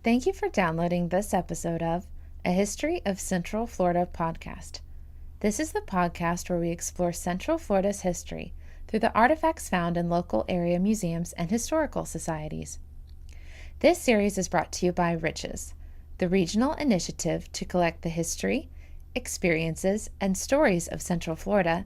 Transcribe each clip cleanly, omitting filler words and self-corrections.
Thank you for downloading this episode of A History of Central Florida podcast. This is the podcast where we explore Central Florida's history through the artifacts found in local area museums and historical societies. This series is brought to you by Riches, the regional initiative to collect the history, experiences, and stories of Central Florida,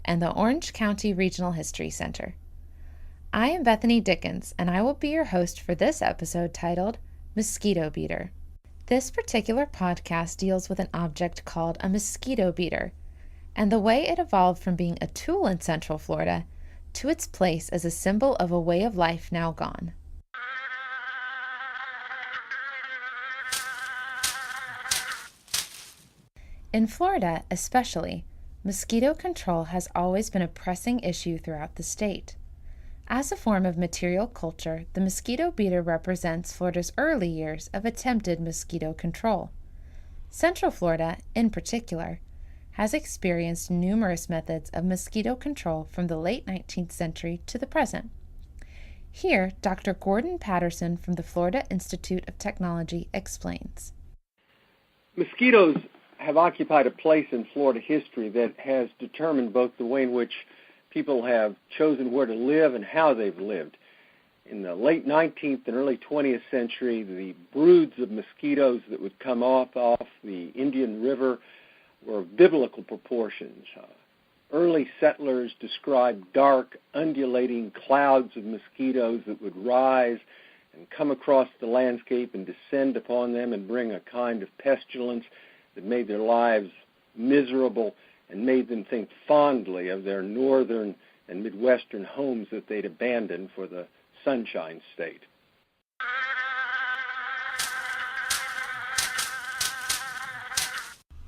and the Orange County Regional History Center. I am Bethany Dickens, and I will be your host for this episode titled Mosquito Beater. This particular podcast deals with an object called a mosquito beater, and the way it evolved from being a tool in Central Florida to its place as a symbol of a way of life now gone. In Florida, especially, mosquito control has always been a pressing issue throughout the state. As a form of material culture, the mosquito beater represents Florida's early years of attempted mosquito control. Central Florida, in particular, has experienced numerous methods of mosquito control from the late 19th century to the present. Here, Dr. Gordon Patterson from the Florida Institute of Technology explains. Mosquitoes have occupied a place in Florida history that has determined both the way in which people have chosen where to live and how they've lived. In the late 19th and early 20th century, the broods of mosquitoes that would come off the Indian River were of biblical proportions. Early settlers described dark, undulating clouds of mosquitoes that would rise and come across the landscape and descend upon them and bring a kind of pestilence that made their lives miserable and made them think fondly of their northern and midwestern homes that they'd abandoned for the Sunshine State.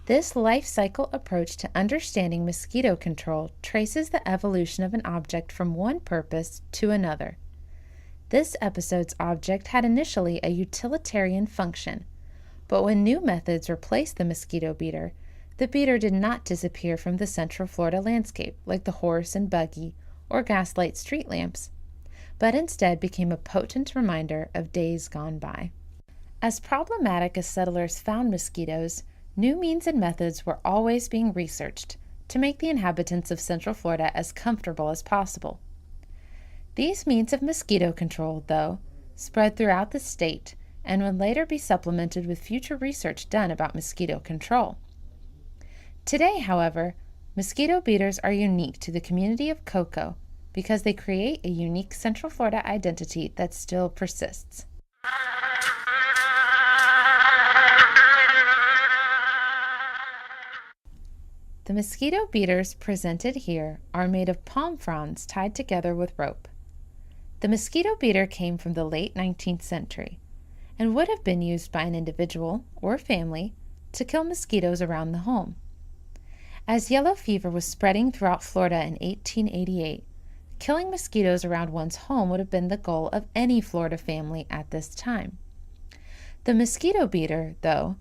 This life cycle approach to understanding mosquito control traces the evolution of an object from one purpose to another. This episode's object had initially a utilitarian function, but when new methods replaced the mosquito beater, the beater did not disappear from the Central Florida landscape like the horse and buggy or gaslight street lamps, but instead became a potent reminder of days gone by. As problematic as settlers found mosquitoes, new means and methods were always being researched to make the inhabitants of Central Florida as comfortable as possible. These means of mosquito control, though, spread throughout the state and would later be supplemented with future research done about mosquito control. Today, however, mosquito beaters are unique to the community of Cocoa because they create a unique Central Florida identity that still persists. The mosquito beaters presented here are made of palm fronds tied together with rope. The mosquito beater came from the late 19th century and would have been used by an individual or family to kill mosquitoes around the home. As yellow fever was spreading throughout Florida in 1888, killing mosquitoes around one's home would have been the goal of any Florida family at this time. The mosquito beater, though,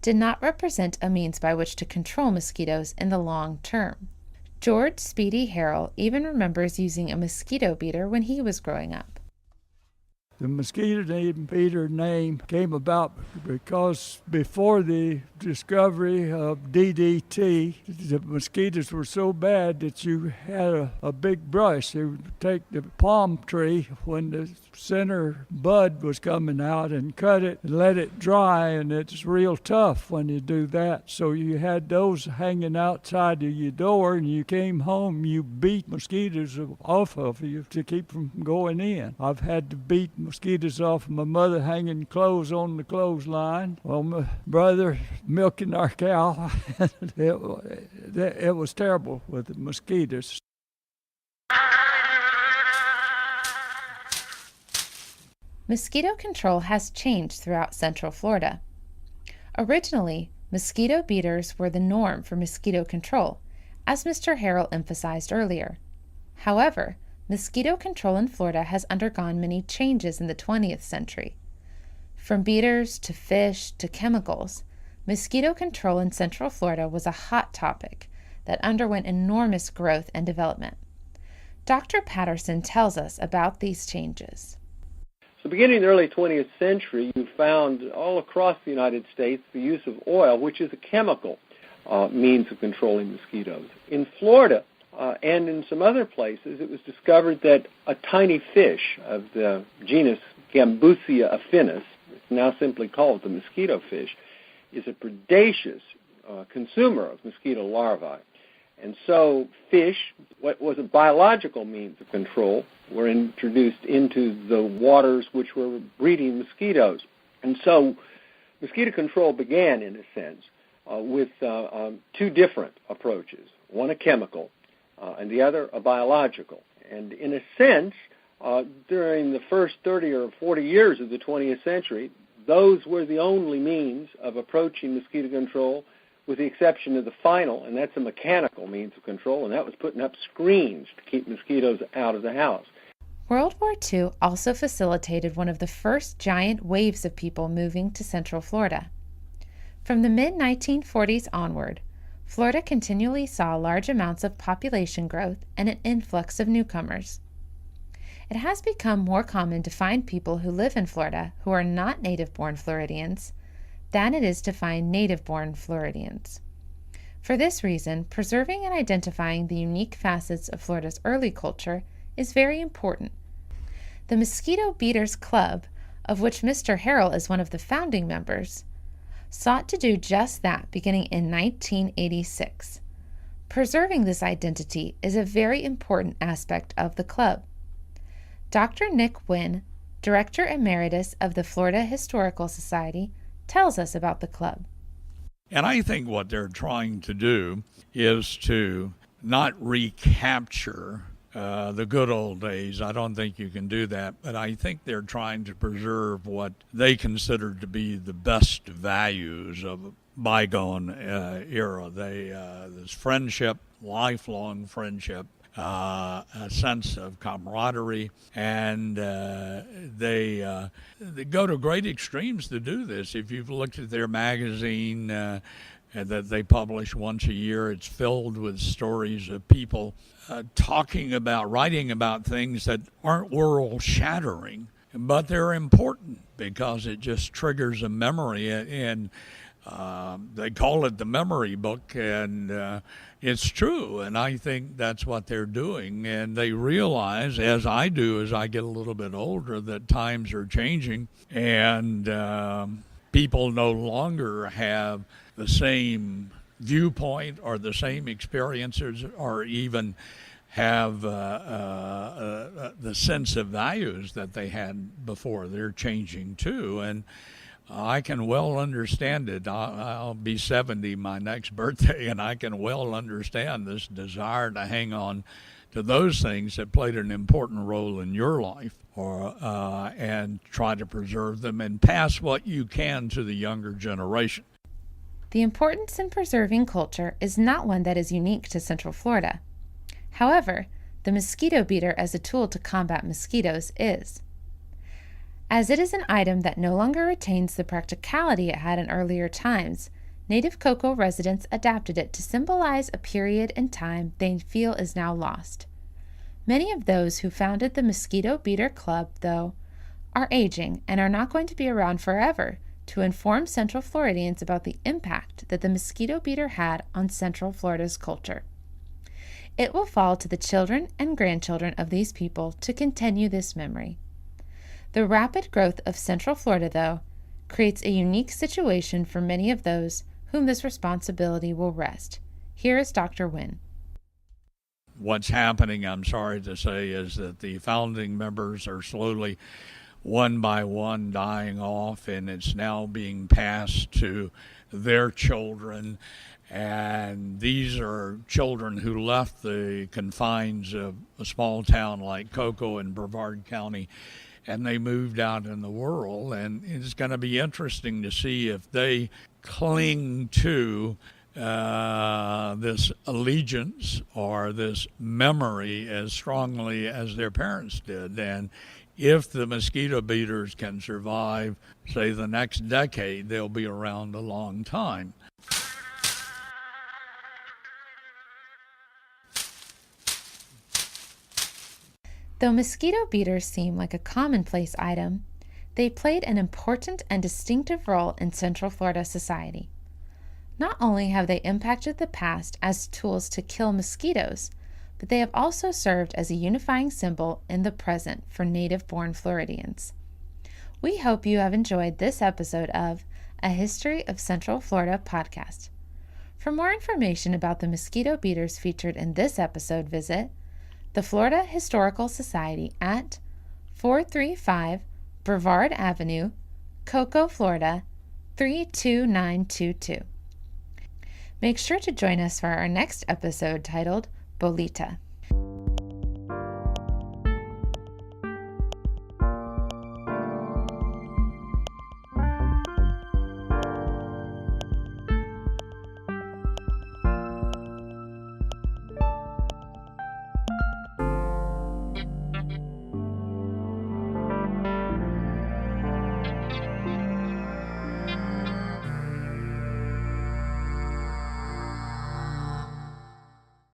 did not represent a means by which to control mosquitoes in the long term. George Speedy Harrell even remembers using a mosquito beater when he was growing up. The mosquito beater name came about because before the discovery of DDT, the mosquitoes were so bad that you had a big brush. You would take the palm tree when the center bud was coming out and cut it and let it dry, and it's real tough when you do that. So you had those hanging outside of your door, and you came home, you beat mosquitoes off of you to keep them going in. I've had to beat mosquitoes off of my mother hanging clothes on the clothesline, while my brother milking our cow. It was terrible with the mosquitoes. Mosquito control has changed throughout Central Florida. Originally, mosquito beaters were the norm for mosquito control, as Mr. Harrell emphasized earlier. However, mosquito control in Florida has undergone many changes in the 20th century. From beaters to fish to chemicals, mosquito control in Central Florida was a hot topic that underwent enormous growth and development. Dr. Patterson tells us about these changes. So beginning in the early 20th century, you found all across the United States the use of oil, which is a chemical means of controlling mosquitoes. In Florida and in some other places, it was discovered that a tiny fish of the genus Gambusia affinis, it's now simply called the mosquito fish, is a predaceous consumer of mosquito larvae. And so fish, what was a biological means of control, were introduced into the waters which were breeding mosquitoes. And so mosquito control began, in a sense, with two different approaches, one a chemical and the other a biological. And in a sense, during the first 30 or 40 years of the 20th century, those were the only means of approaching mosquito control, with the exception of the final, and that's a mechanical means of control, and that was putting up screens to keep mosquitoes out of the house. World War II also facilitated one of the first giant waves of people moving to Central Florida. From the mid-1940s onward, Florida continually saw large amounts of population growth and an influx of newcomers. It has become more common to find people who live in Florida who are not native-born Floridians than it is to find native-born Floridians. For this reason, preserving and identifying the unique facets of Florida's early culture is very important. The Mosquito Beaters Club, of which Mr. Harrell is one of the founding members, sought to do just that beginning in 1986. Preserving this identity is a very important aspect of the club. Dr. Nick Wynne, Director Emeritus of the Florida Historical Society, tells us about the club. And I think what they're trying to do is to not recapture the good old days. I don't think you can do that, but I think they're trying to preserve what they consider to be the best values of a bygone era. This friendship, lifelong friendship, a sense of camaraderie, and they go to great extremes to do this. If you've looked at their magazine that they publish once a year, it's filled with stories of people writing about things that aren't world-shattering, but they're important because it just triggers a memory, and they call it the memory book, and it's true, and I think that's what they're doing. And they realize, as I do as I get a little bit older, that times are changing, and people no longer have the same viewpoint or the same experiences or even have the sense of values that they had before. They're changing too, and I can well understand it. I'll be 70 my next birthday, and I can well understand this desire to hang on to those things that played an important role in your life, and try to preserve them and pass what you can to the younger generation. The importance in preserving culture is not one that is unique to Central Florida. However, the mosquito beater as a tool to combat mosquitoes is. As it is an item that no longer retains the practicality it had in earlier times, native Cocoa residents adapted it to symbolize a period in time they feel is now lost. Many of those who founded the Mosquito Beater Club, though, are aging and are not going to be around forever to inform Central Floridians about the impact that the mosquito beater had on Central Florida's culture. It will fall to the children and grandchildren of these people to continue this memory. The rapid growth of Central Florida, though, creates a unique situation for many of those whom this responsibility will rest. Here is Dr. Wynne. What's happening, I'm sorry to say, is that the founding members are slowly, one by one, dying off, and it's now being passed to their children. And these are children who left the confines of a small town like Cocoa in Brevard County, and they moved out in the world. And it's going to be interesting to see if they cling to this allegiance or this memory as strongly as their parents did. And if the mosquito beaters can survive, say, the next decade, they'll be around a long time. Though mosquito beaters seem like a commonplace item, They played an important and distinctive role in Central Florida society. Not only have they impacted the past as tools to kill mosquitoes, but they have also served as a unifying symbol in the present for native-born Floridians. We hope you have enjoyed this episode of A History of Central Florida podcast. For more information about the mosquito beaters featured in this episode, visit the Florida Historical Society at 435 Brevard Avenue, Cocoa, Florida 32922. Make sure to join us for our next episode titled Bolita.